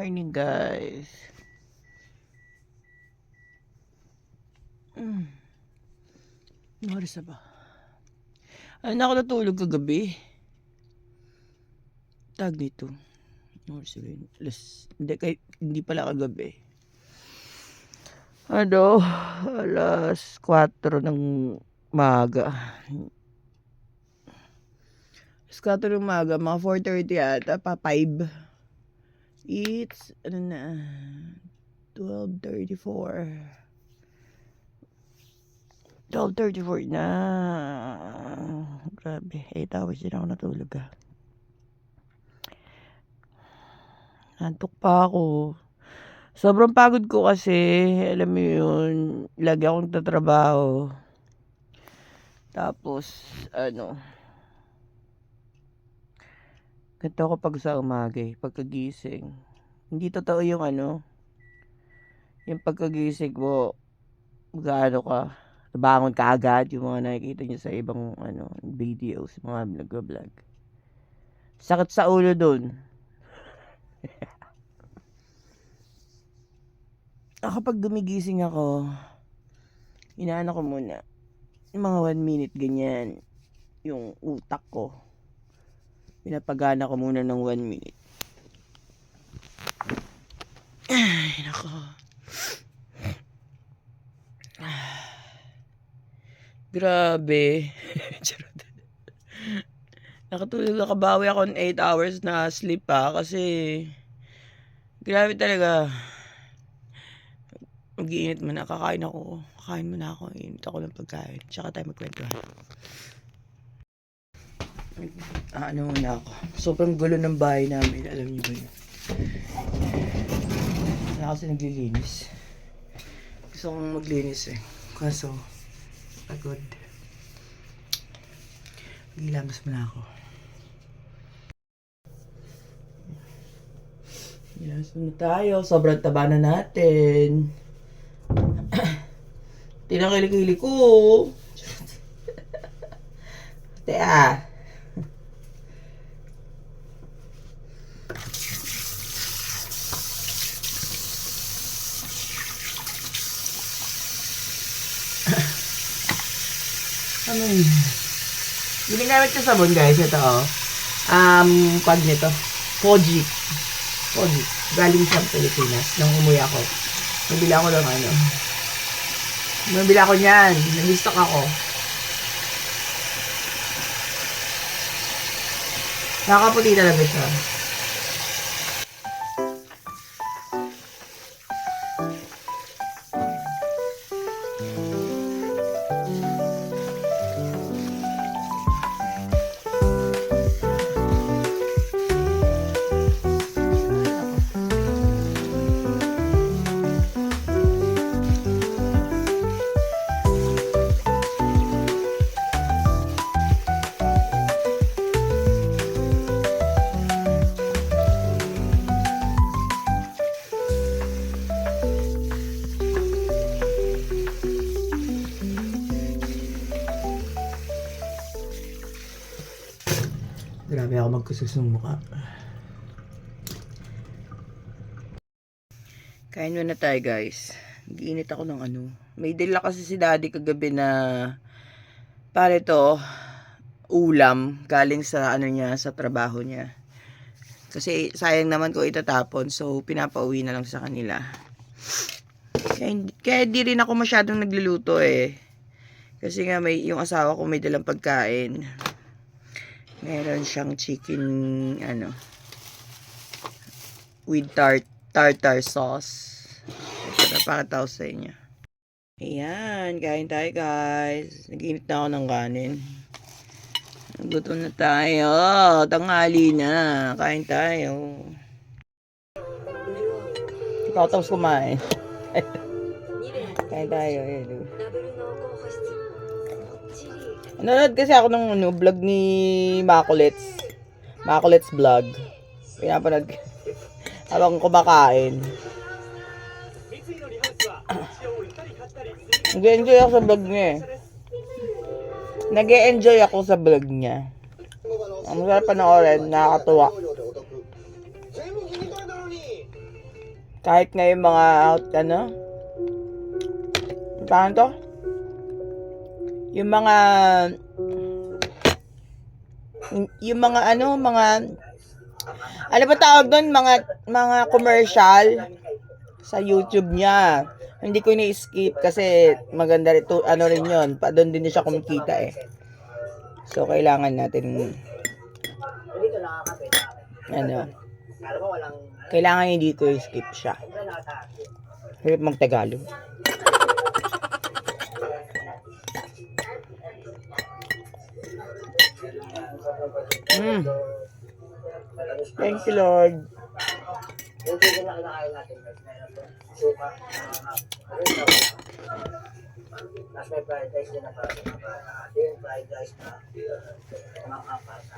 Morning, guys. Ano oras na ba? Ano ako natulog kagabi? Tag nito. Ano oras na ba? Hindi pala kagabi. Alas 4 ng maga. Alas 4 ng maga, mga 4:30 ata, pa 5. It's, 12:34. 12:34 na. Grabe, 8 hours din ako natulog Nantok pa ako. Sobrang pagod ko kasi, alam mo yun, lagi akong tatrabaho. Tapos, ganito ako pag sa umaga pagkagising. Hindi totoo yung yung pagkagising mo, gaano ka, nabangon ka agad, yung mga nakikita nyo sa ibang videos, mga vlog. Sakit sa ulo dun. Kapag gumigising ako, inaano ko muna, yung mga 1 minute ganyan, yung utak ko. Pinapagana ko muna ng 1 minute. Ay, nako. Grabe. Nakabawi ako ng 8 hours na sleep kasi grabe talaga. Mag-iinit muna, kakain muna ako, init ako ng pagkain, tsaka tayo magkwentuhan. Muna ako, sobrang gulo ng bahay namin, alam niyo ba yun? Wala kasi naglilinis. Gusto kong maglinis kaso pagod. Maglilabas muna ako. Yes, muna tayo, sobrang taba na natin. Tinakili-kili ko. Tea. Ginagamit ko sabon, guys. Ito pag nito. Koji. Galing sa Pilipinas. Nung umuwi ako. Nabili ako ng Nabili ako niyan. Nag-stock ako. Nakakaputi talaga siya. Grabe ako magkusus ng mukha. Kain muna tayo, guys. Nag-iinit ako ng May dala kasi si daddy kagabi na ulam galing sa niya, sa trabaho niya. Kasi sayang naman ko itatapon, so pinapauwi na lang sa kanila. Kaya di rin ako masyadong nagluluto Kasi nga yung asawa ko may dalang pagkain. Meron siyang chicken, with tartar sauce. Ito, napakataw sa inyo. Ayan, kain tayo, guys. Nag-init na ako ng kanin. Gutom na tayo. Tanghali na. Kain tayo. Ikaw tapos kumain. Kain tayo. Nanonood kasi ako ng vlog ni Makulets vlog. Pinapanood ko habang kumakain. Nag-enjoy ako sa vlog niya Nag-enjoy ako sa vlog niya. Ang masarap panoorin, nakakatuwa. Kahit ngayon mga paano to? Yung mga ano ba tawag doon? Mga commercial sa YouTube niya. Hindi ko ni-skip kasi maganda rin to, ano rin yun. Doon din siya kumikita eh. So, kailangan natin kailangan hindi ko i-skip siya. Hirap mag-Tagalog. Thank you, Lord. Yung chicken na kinakain natin, suka, tapos may fried rice din na parang yung fried rice na mga kapasa.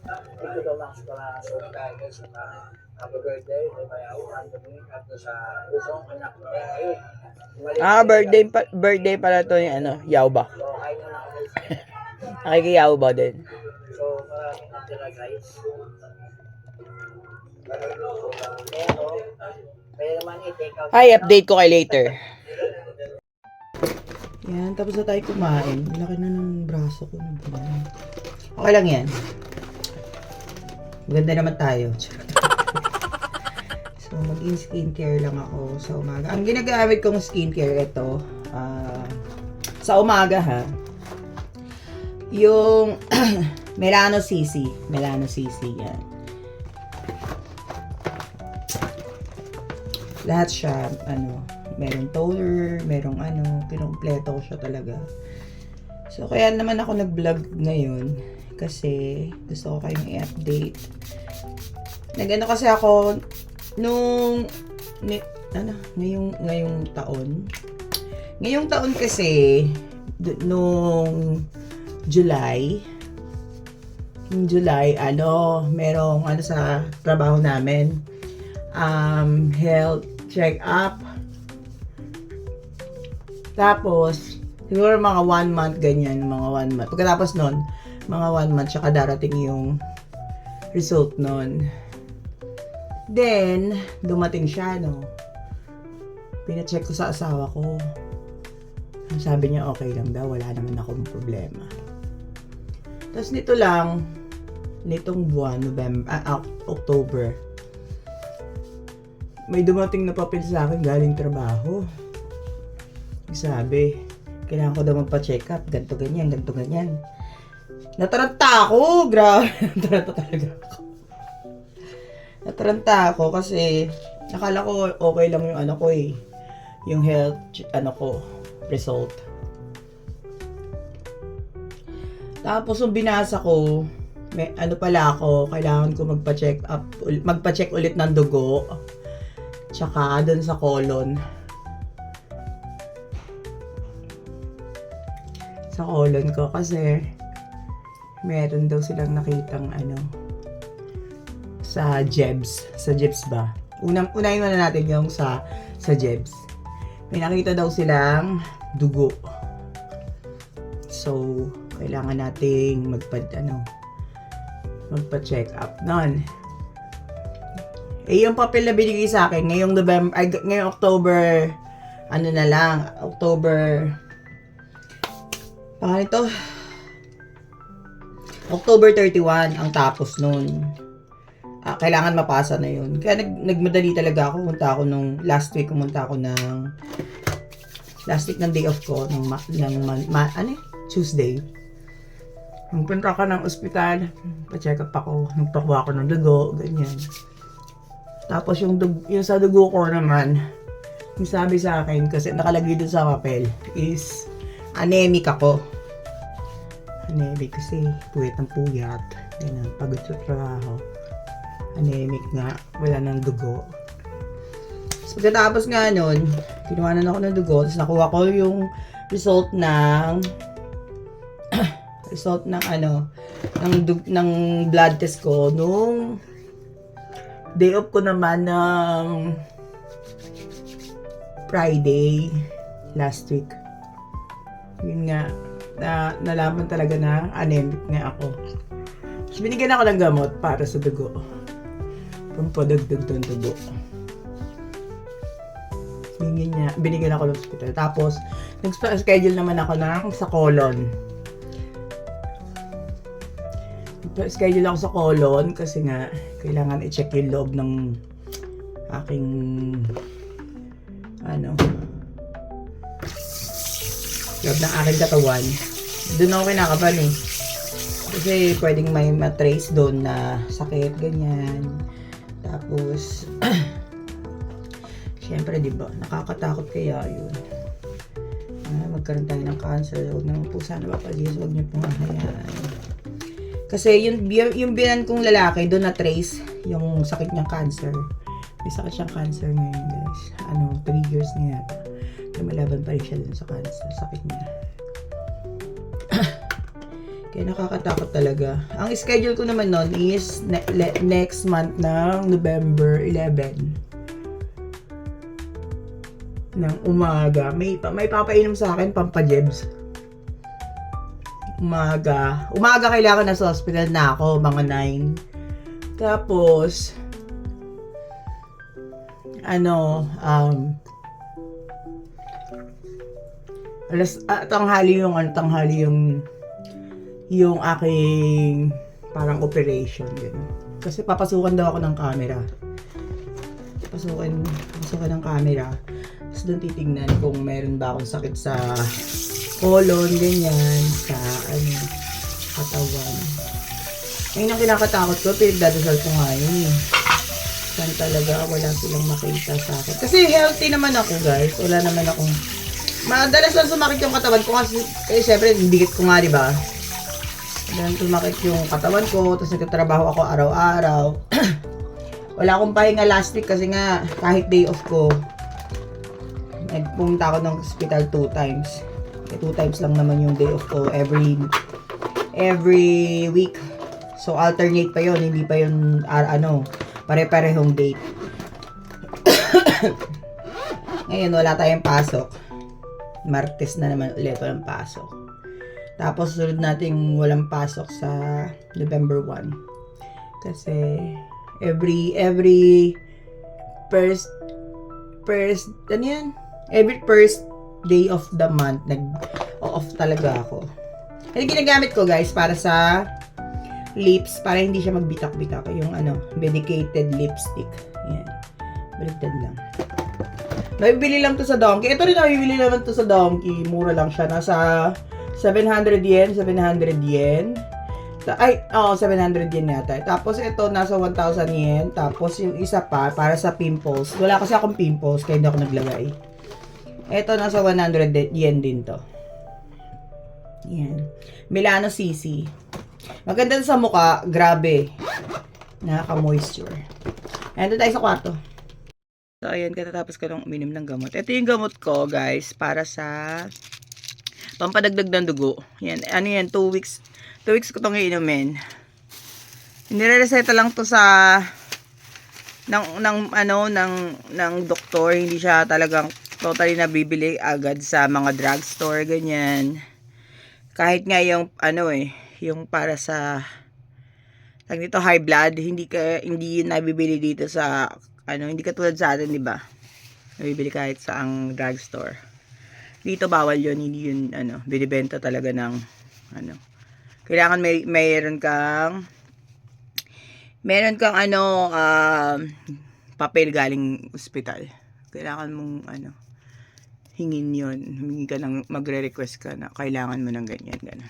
Ito daw max para soap fried rice na happy birthday, may bayaw, at sa usong anak mo. Birthday pala to ni Yao ba? Nakikiyaw ba din? So, maraming natira guys. Hi, update ko kay later. Yan, tapos na tayo kumain. Laki na ng braso ko. Okay lang yan. Maganda naman tayo. So, maging skincare lang ako sa umaga. Ang ginagamit kong skincare ito, sa umaga ha, yung Melano CC yan. Lahat siya, merong toner, merong kinumpleto ko siya talaga. So, kaya naman ako nag-vlog ngayon kasi gusto ko kayong i-update. Kasi ako ngayong taon. Ngayong taon kasi nung July, merong sa trabaho namin, health check-up. Tapos, siguro mga 1 month ganyan, mga 1 month. Pagkatapos nun, mga 1 month, saka darating yung result nun. Then, dumating siya, Pina-check ko sa asawa ko. Sabi niya, okay lang daw, wala naman akong problema. Tapos nitong buwan, October, may dumating na papel sa akin galing trabaho. Sabi, kailangan ko daw magpa-check up, ganto ganyan. Nataranta ako, grabe. Nataranta talaga ako. Nataranta ako kasi akala ko okay lang yung yung health result. Tapos yung binasa ko, may kailangan ko magpa-check ulit ng dugo. Tsaka doon sa colon. Sa colon ko kasi meron daw silang nakitang sa Jebs. Sa Jebs ba? Unahin muna natin yung sa Jebs. May nakita daw silang dugo. So, kailangan nating magpa-check up nun. Yung papel na binigay sa akin ngayong October, October 31 ang tapos nun. Kailangan mapasa na yun. Kaya nagmadali talaga ako. Last week ng day off ko, Tuesday. Punta ka ng ospital, pa-check up ako, nagpakuha ako ng dugo, ganyan. Tapos yung sa dugo ko naman, yung sabi sa akin, kasi nakalagay dun sa papel, is anemic ako. Anemic kasi puyat ng puyat, ganyan, pagod sa trabaho. Anemic nga, wala ng dugo. So, pagkatapos nga nun, kinuhanan ako ng dugo, tapos nakuha ko yung result ng blood test ko nung day off ko naman ng Friday last week. Yun nga, nalaman talaga na anemic nga ako. So, binigyan ako ng gamot para sa dugo. Pampadagdag ng dugo. Binigyan ako ng hospital. Tapos, nag-schedule naman ako sa colon. Schedule ako sa colon kasi nga, kailangan i-check yung loob ng aking loob ng aking katawan. Doon ako kinakabahan eh. Kasi pwedeng may matrace doon na sakit, ganyan. Tapos, syempre, di ba, nakakatakot kaya yun. Magkaroon tayo ng cancer. Huwag naman po sana mapagis. Huwag niyo pong hayaan. Kasi yung binan kong lalaki, doon na-trace yung sakit niyang cancer. May sakit siyang cancer ngayon, guys. 3 years na yata. Lumalaban pa rin siya dun sa cancer. Sakit niya. Kaya nakakatakot talaga. Ang schedule ko naman nun is next month ng November 11. Ng umaga. May papainom sa akin, pampajebs. Umaga kailangan na sa hospital na ako, mga 9. Tapos, tanghali yung aking parang operation, gano'n. Kasi papasukan daw ako ng camera. Papasukan ng camera. Tapos doon titignan kung meron ba akong sakit sa colon, ganyan, sa katawan. Ngayon ang kinakatakot ko, pinagdadasal ko nga yun eh. Saan talaga wala silang makita sa akin. Kasi healthy naman ako, guys. Wala naman akong madalas lang sumakit yung katawan ko kasi syempre dikit ko nga, di ba? Then sumakit yung katawan ko, tapos nagtatrabaho ako araw-araw. Wala akong pahinga last week kasi nga kahit day off ko, nagpunta ako ng hospital 2 times. 2 times lang naman yung day off ko every week. So alternate pa yon, hindi pa yun pare-parehong date. Ngayon wala tayong pasok. Martes na naman ulit walang pasok. Tapos sunod nating walang pasok sa November 1. Kasi every first day of the month nag-off talaga ako. Yung ginagamit ko, guys, para sa lips, para hindi siya magbitak-bitak, yung medicated lipstick. Yan. Baligtad lang. Nabibili lang to sa Donkey. Ito rin nabibili naman to sa Donkey. Mura lang siya. Nasa 700 yen. 700 yen yata. Tapos ito, nasa 1,000 yen. Tapos yung isa pa, para sa pimples. Wala kasi akong pimples, kaya hindi ako naglagay. Ito, nasa 100 yen din to. Yan. Milano CC. Maganda sa mukha. Grabe. Nakaka-moisture. Ayan, tayo sa kwarto. So, ayan, katatapos ko lang uminom ng gamot. Ito yung gamot ko, guys, para sa pampadagdag ng dugo. Yan, 2 weeks. 2 weeks ko itong iinumin. Nire-reseta lang to sa ng doktor. Hindi siya talagang totally nabibili agad sa mga drugstore, ganyan. Kahit nga yung yung para sa dito high blood, hindi yun nabibili dito sa hindi katulad sa atin, di ba? Nabibili kahit sa ang drugstore. Dito bawal yun, hindi yun binibenta talaga ng kailangan meron kang papel galing ospital. Kailangan mong hingin yun. Humingi ka ng magre-request ka na kailangan mo ng ganyan.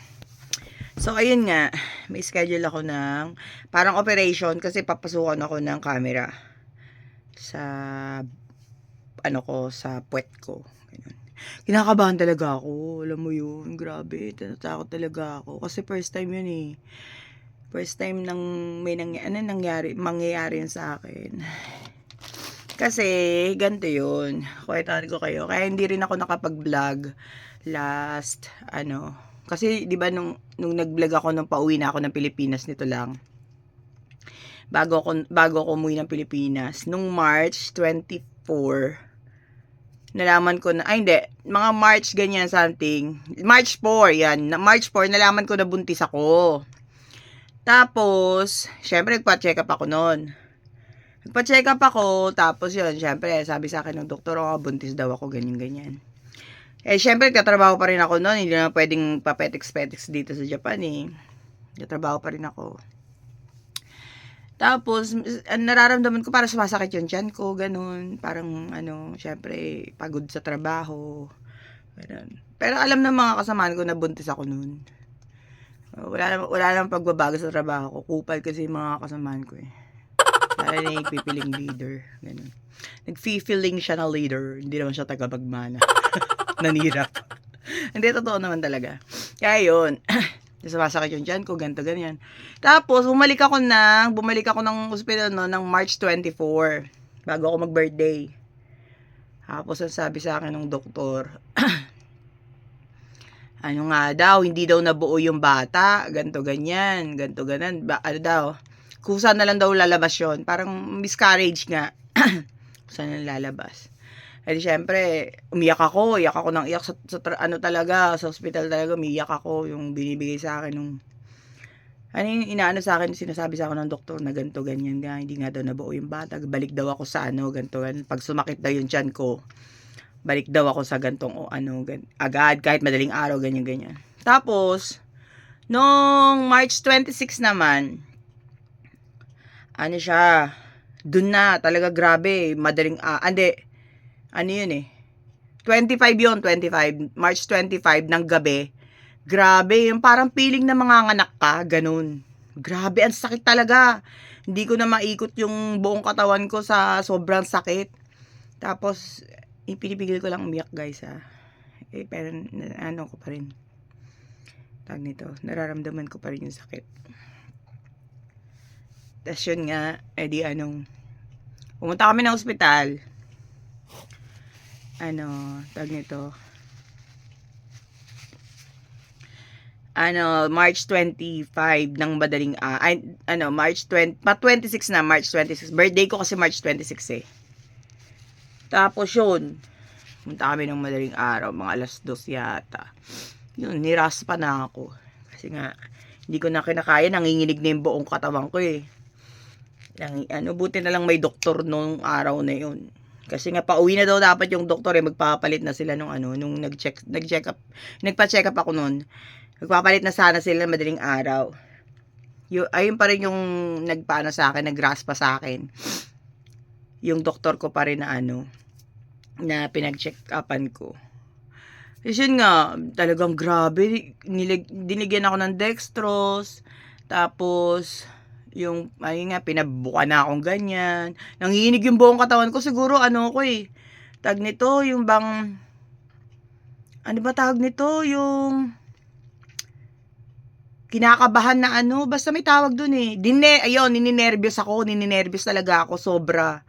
So, ayun nga. May schedule ako ng parang operation kasi papasukan ako ng camera sa sa puwet ko. Ganun. Kinakabahan talaga ako. Alam mo yun. Grabe. Tinatakot talaga ako. Kasi first time yun eh. First time nang may mangyayari yun sa akin. Kasi, ganito yun. Kwentahan ko kayo. Kaya hindi rin ako nakapag-vlog last, Kasi, di ba, nung nag-vlog ako nung pauwi na ako ng Pilipinas, nito lang. Bago ako umuwi ng Pilipinas. Nung March 24, nalaman ko na, mga March ganyan something. March 4, yan. March 4, nalaman ko na buntis ako. Tapos, syempre, nagpa-check up ako noon. Nagpa-check up ako, tapos yun, syempre, sabi sa akin ng doktor, oh, buntis daw ako, ganyan-ganyan. Eh, syempre, katrabaho pa rin ako noon, hindi na pwedeng papetex-petex dito sa Japan eh. Katrabaho pa rin ako. Tapos, nararamdaman ko parang sumasakit yung tiyan ko, ganun. Parang, syempre, pagod sa trabaho. Ganun. Pero alam ng mga kasamaan ko na buntis ako noon. Wala lang pagbabago sa trabaho ko. Kupal kasi yung mga kasamaan ko eh. Lalo na nagpipiling leader. Ganun. Nagfi-feeling siya na leader. Hindi naman siya tagapagmana. Nanirap. Hindi, totoo naman talaga. Kaya yun. Sumasakit yung tiyan ko, ganito, ganyan. Tapos, bumalik ako ng ospital no, ng March 24. Bago ako mag-birthday. Tapos, ang sabi sa akin ng doktor, ano nga daw, hindi daw nabuo yung bata, ganito, ganyan, ganito, ganyan. Ano daw, kusa na lang daw lalabas yun. Parang miscarriage nga. Kusa na lalabas. Eh, syempre, iyak ako ng iyak sa sa ospital talaga, umiyak ako, yung binibigay sa akin nung, yung inaano sa akin, sinasabi sa akin ng doktor na ganito, ganyan, hindi nga daw nabuo yung bata, balik daw ako sa ganito, pag sumakit daw yung tiyan ko, balik daw ako sa gantong, agad, kahit madaling araw, ganyan, ganyan. Tapos, nung March 26 naman, dun na, talaga grabe, madaling, yun eh, 25 yun, 25, March 25 ng gabi, grabe, yung parang feeling na manganganak ka, ganun. Grabe, ang sakit talaga. Hindi ko na maikot yung buong katawan ko sa sobrang sakit. Tapos, pinipigil ko lang umiyak guys pero ko pa rin. Tag nito, nararamdaman ko pa rin yung sakit. Tapos yun nga, pumunta kami ng ospital. Tag nito, March 25 ng madaling, March 20, 26 na, March 26. Birthday ko kasi March 26 eh. Tapos yun, punta kami ng madaling araw, mga 2:00 yata. Yun, niraspa na ako. Kasi nga, hindi ko na kinakaya, nanginginig na yung buong katawan ko eh. Buti na lang may doktor nung araw na yun. Kasi nga pauwi na daw dapat yung doktor eh, magpapalit na sila nung nag-check up, nagpa-check up ako noon. Magpapalit na sana sila madaling araw. Ayun pa rin yung nagpaano sa akin, nagraspa sa akin. Yung doktor ko pa rin na na pinag-check upan ko. Kasi yun nga, talagang grabe, dinigyan ako ng dextrose, tapos yung, pinabuka na akong ganyan. Nanginginig yung buong katawan ko. Siguro, tag nito, yung bang, tawag nito? Yung, kinakabahan na basta may tawag dun eh. Nininervyos talaga ako, sobra.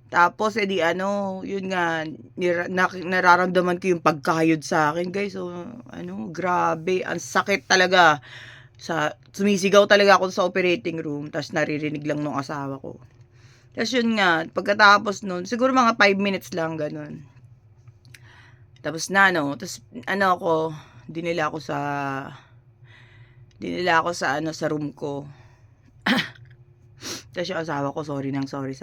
Tapos, yun nga, nararamdaman ko yung pagkayod sa akin, guys. So, grabe, ang sakit talaga. Sumisigaw talaga ako sa operating room, tapos naririnig lang nung asawa ko. Tapos yun nga, pagkatapos nun, siguro mga 5 minutes lang, ganun. Tapos tapos dinila ako sa room ko. Tapos yung asawa ko, sorry, sabi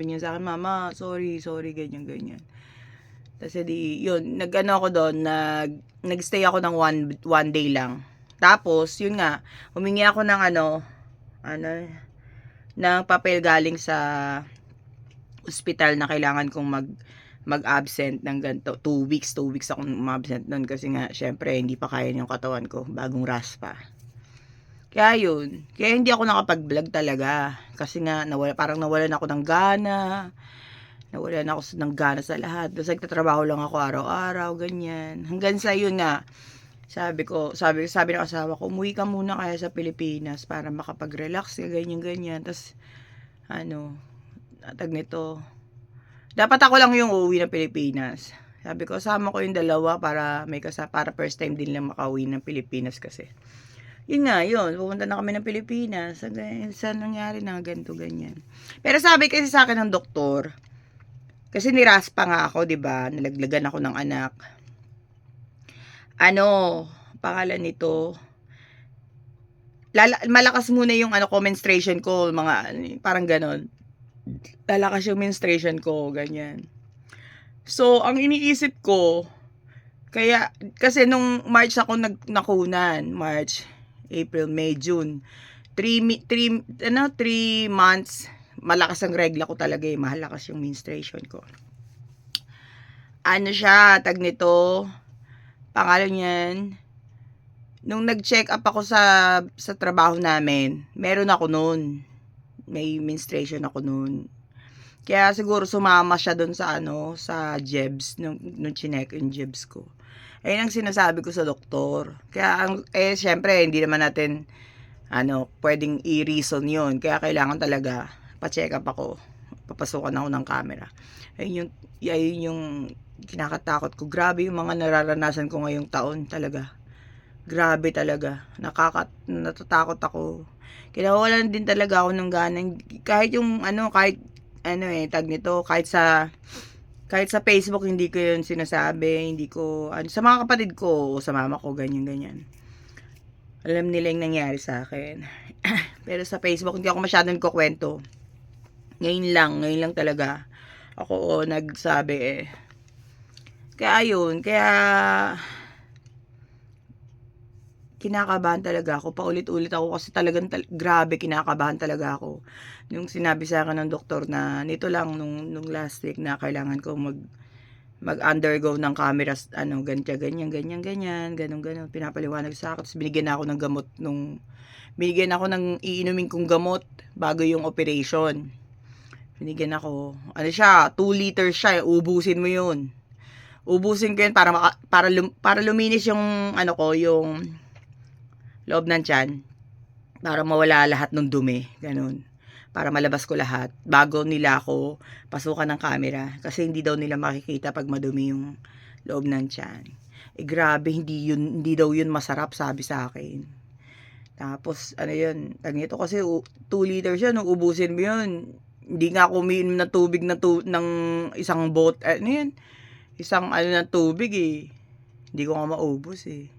niya sa akin, mama, sorry, ganyan. Tapos yun, ako doon, nagstay ako ng one day lang. Tapos, yun nga, humingi ako ng ng papel galing sa ospital na kailangan kong mag-absent ng ganito. 2 weeks akong umabsent doon kasi nga, syempre, hindi pa kaya yung katawan ko, bagong raspa. Kaya yun, hindi ako nakapag-vlog talaga. Kasi nga, parang nawalan ako ng gana. Nawalan ako ng gana sa lahat. Basta nagtatrabaho lang ako araw-araw, ganyan. Hanggang sa yun nga, sabi ng asawa ko, umuwi ka muna kaya sa Pilipinas para makapag-relax ka, ganyan. Tapos, tag nito, dapat ako lang yung uuwi ng Pilipinas. Sabi ko, sama ko yung dalawa para first time din lang makauwi ng Pilipinas kasi. Yun nga, pumunta na kami ng Pilipinas. Saan nangyari na ganito, ganyan. Pero sabi kasi sa akin ng doktor, kasi niraspa nga ako, 'di ba? Nalaglagan ako ng anak. Pangalan nito? malakas muna yung ano ko, menstruation ko, mga parang ganon. Lalakas yung menstruation ko, ganyan. So, ang iniisip ko, kaya, kasi nung March ako nakunan, March, April, May, June, 3 months, malakas ang regla ko talaga eh, malakas yung menstruation ko. Ano siya, tag nito, pangalan niyan, nung nag-check up ako sa trabaho namin, meron ako noon. May menstruation ako noon. Kaya siguro sumama siya doon sa ano, sa jebs, nung chinek yung jebs ko. Ayun ang sinasabi ko sa doktor. Kaya syempre, hindi naman natin pwedeng i-reason yun. Kaya kailangan talaga pa-check up ako. Papasukan ako ng camera. Ayun yung kinakatakot ko. Grabe yung mga nararanasan ko ngayong taon talaga. Grabe talaga. Natatakot ako. Kinawalan din talaga ako ng ganang kahit yung tag nito, kahit sa Facebook hindi ko yun sinasabi, hindi ko sa mga kapatid ko o sa mama ko ganyan. Alam nila yung nangyari sa akin. Pero sa Facebook hindi ako masyadong kukwento. Ngayon lang talaga ako nagsabi Kaya kinakabahan talaga ako. Paulit-ulit ako kasi talagang grabe kinakabahan talaga ako. Nung sinabi sa akin ng doktor na nito lang nung last week na kailangan ko mag-undergo ng cameras, ganyan, ganun. Pinapaliwanag sa akin. Tapos binigyan ako ng gamot binigyan ako ng iinumin kong gamot bago yung operation. Binigyan ako, 2 liters siya, ubusin mo yun. Ubusin ko yun para luminis yung yung loob ng tiyan, para mawala lahat ng dumi, ganun. Para malabas ko lahat bago nila ako pasukan ng camera, kasi hindi daw nila makikita pag madumi yung loob ng tiyan. Grabe, hindi daw yun masarap, sabi sa akin. Tapos yun, tag nito kasi 2 liters yun, ubusin mo yun. Hindi nga ako umiinom ng tubig ng isang isang ng tubig eh. Hindi ko nga maubos eh.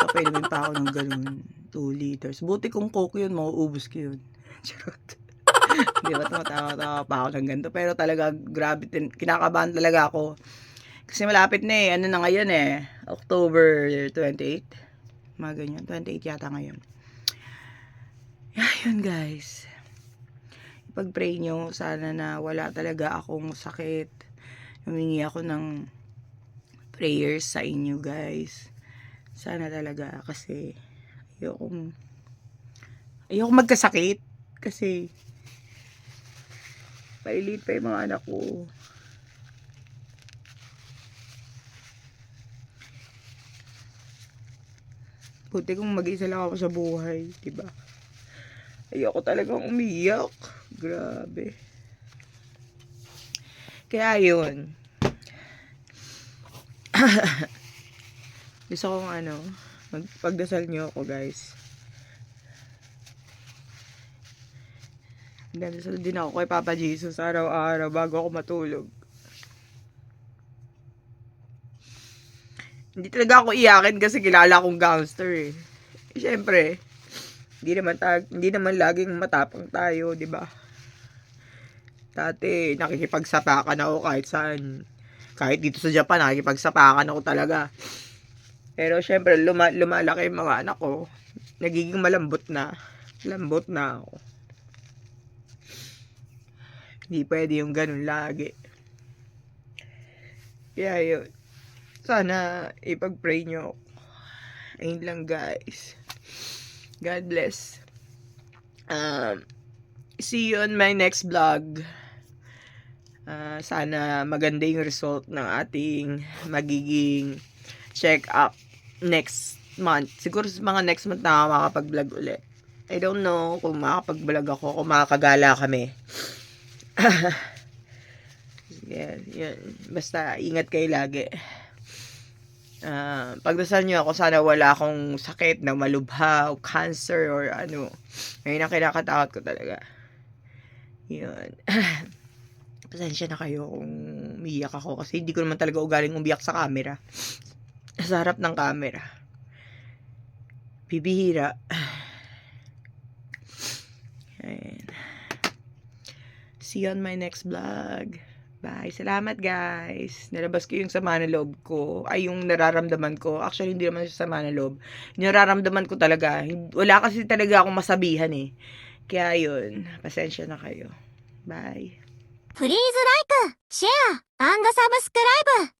So, painumin pa ako ng ganun. 2 liters. Buti kung coke yun, mauubos ko yun. Charot. Di ba, tumatawa pa ako ng ganito. Pero talaga, grabe, kinakabahan talaga ako. Kasi malapit na eh. Ano na ngayon eh? October 28. Mga ganyan. 28 yata ngayon. Yun guys. Ipag-pray nyo. Sana na wala talaga akong sakit. Humingi ako ng prayers sa inyo guys. Sana talaga, kasi ayoko magkasakit, kasi palilit pa yung mga anak ko. Buti kung mag-isa lang ako sa buhay, diba? Ayoko talagang umiyak. Grabe. Kaya yun. Gusto kong magpagdasal nyo ako guys. Nagdasal din ako kay Papa Jesus araw-araw bago ako matulog. Hindi talaga ako iyakin kasi kilala akong gangster eh. Siyempre, hindi naman laging matapang tayo, di ba? Dati, nakikipagsapakan ako kahit saan. Kahit dito sa Japan, nakikipagsapakan ako talaga. Pero syempre, lumalaki yung mga anak ko. Nagiging malambot na. Lambot na ako. Hindi pwede yung ganun lagi. Kaya yun. Sana ipag-pray nyo. Ayun lang guys. God bless. See you on my next vlog. Sana maganda yung result ng ating magiging check-up next month. Siguro mga next month na makakapag-vlog ulit. I don't know kung makakapag-vlog ako, kung makakagala kami. Yan. Basta ingat kayo lagi. Pagdasal nyo ako, sana wala akong sakit na malubha o cancer or ngayon ang kinakatakot ko talaga. Yun. Pasensya na kayo kung umiyak ako kasi hindi ko naman talaga ugaling umiyak sa camera. Sa harap ng camera. Bibihira. See you on my next vlog. Bye. Salamat guys. Nalabas ko yung sama ng loob ko. Ay, yung nararamdaman ko. Actually, hindi naman siya sama ng loob. Yung nararamdaman ko talaga. Wala kasi talaga akong masabihan eh. Kaya yun. Pasensya na kayo. Bye. Please like, share, and subscribe.